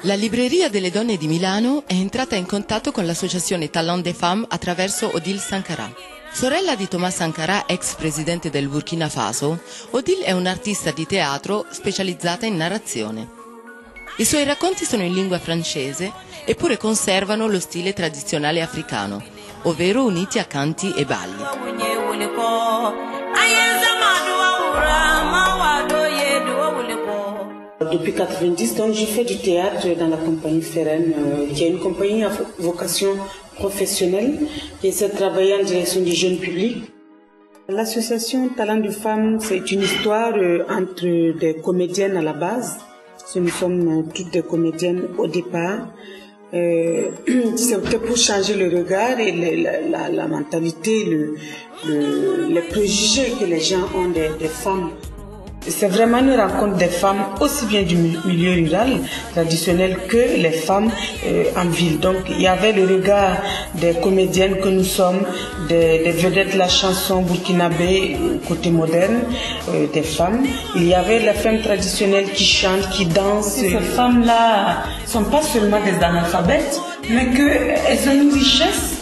La Libreria delle Donne di Milano è entrata in contatto con l'associazione Talent des Femmes attraverso Odile Sankara. Sorella di Thomas Sankara, ex presidente del Burkina Faso, Odile è un'artista di teatro specializzata in narrazione. I suoi racconti sono in lingua francese, eppure conservano lo stile tradizionale africano, ovvero uniti a canti e balli. Depuis 90, donc j'ai fait du théâtre dans la compagnie Ferren, qui est une compagnie à vocation professionnelle qui essaie de travailler en direction du jeune public. L'association Talent de Femmes, c'est une histoire entre des comédiennes à la base. Nous sommes toutes des comédiennes au départ. C'était pour changer le regard et la mentalité, les préjugés que les gens ont des femmes. C'est vraiment une rencontre des femmes, aussi bien du milieu rural, traditionnel, que les femmes en ville. Donc il y avait le regard des comédiennes que nous sommes, des vedettes de la chanson burkinabé, côté moderne, des femmes. Il y avait les femmes traditionnelles qui chantent, qui dansent. Ces femmes-là ne sont pas seulement des analphabètes, mais qu'elles ont une richesse.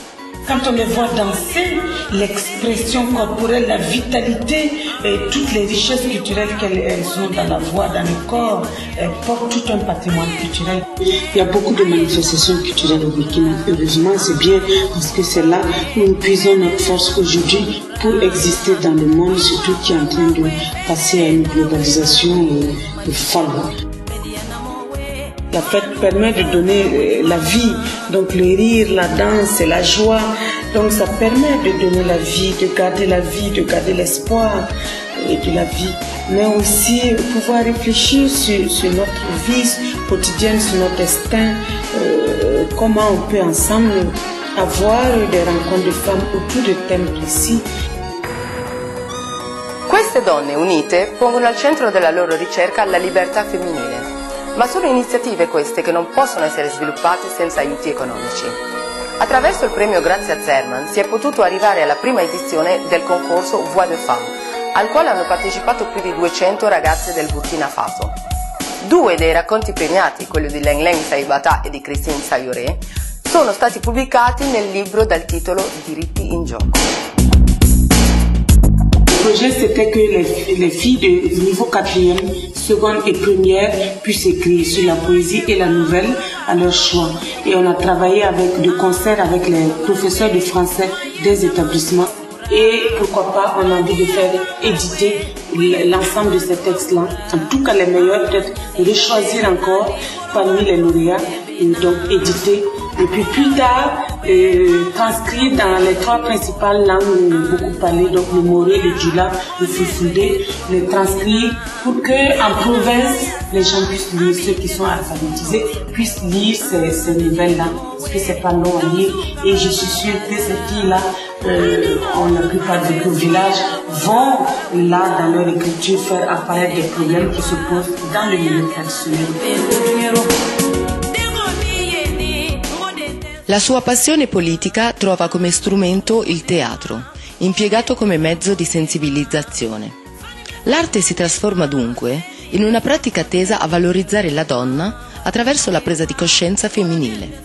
Quand on les voit danser, l'expression corporelle, la vitalité, et toutes les richesses culturelles qu'elles ont dans la voix, dans le corps, elles portent tout un patrimoine culturel. Il y a beaucoup de manifestations culturelles au Burkina. Heureusement, c'est bien parce que c'est là où nous puisons notre force aujourd'hui pour exister dans le monde, surtout qui est en train de passer à une globalisation folle. La fête permet de donner la vie, donc le rire, la danse et la joie. Donc ça permet de donner la vie, de garder l'espoir de la vie. Mais aussi pouvoir réfléchir sur notre vie quotidienne, sur notre destin, comment on peut ensemble avoir des rencontres de femmes autour de thèmes précis. Queste donne unite pongono al centro della loro ricerca la libertà femminile. Ma sono iniziative queste che non possono essere sviluppate senza aiuti economici. Attraverso il premio Grazia Zerman si è potuto arrivare alla prima edizione del concorso Voix de Femmes, al quale hanno partecipato più di 200 ragazze del Burkina Faso. 2 dei racconti premiati, quello di Leng Saibata e di Christine Sayore, sono stati pubblicati nel libro dal titolo Diritti in gioco. Le projet, c'était que les filles de niveau 4e, seconde et première puissent écrire sur la poésie et la nouvelle à leur choix. Et on a travaillé de concert avec les professeurs de français des établissements. Et pourquoi pas, on a envie de faire éditer l'ensemble de ces textes-là. En tout cas, les meilleurs, peut-être, de choisir encore parmi les lauréats et donc éditer. Et puis plus tard, transcrire dans les 3 principales langues où on a beaucoup parlé, donc le moré, le djoula, le fulfulde, les transcrire pour qu'en province, les gens puissent lire, ceux qui sont alphabétisés, puissent lire ces nouvelles-là, parce que c'est pas long à lire. Et je suis sûre que ces filles-là, la plupart des gros villages, vont là, dans leur écriture, faire apparaître des problèmes qui se posent dans le milieu traditionnel. La sua passione politica trova come strumento il teatro, impiegato come mezzo di sensibilizzazione. L'arte si trasforma dunque in una pratica tesa a valorizzare la donna attraverso la presa di coscienza femminile.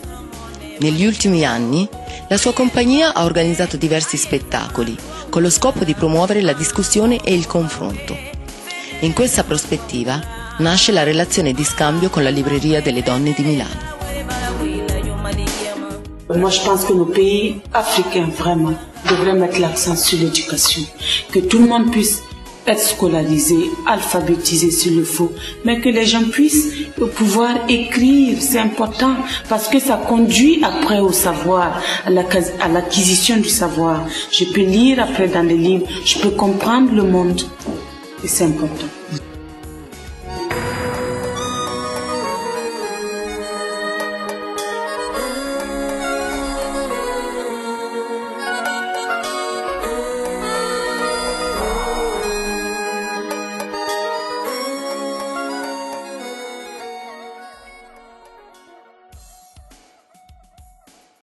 Negli ultimi anni, la sua compagnia ha organizzato diversi spettacoli con lo scopo di promuovere la discussione e il confronto. In questa prospettiva nasce la relazione di scambio con la Libreria delle Donne di Milano. Moi, je pense que nos pays africains, vraiment, devraient mettre l'accent sur l'éducation. Que tout le monde puisse être scolarisé, alphabétisé s'il le faut, mais que les gens puissent pouvoir écrire, c'est important, parce que ça conduit après au savoir, à l'acquisition du savoir. Je peux lire après dans les livres, je peux comprendre le monde, et c'est important.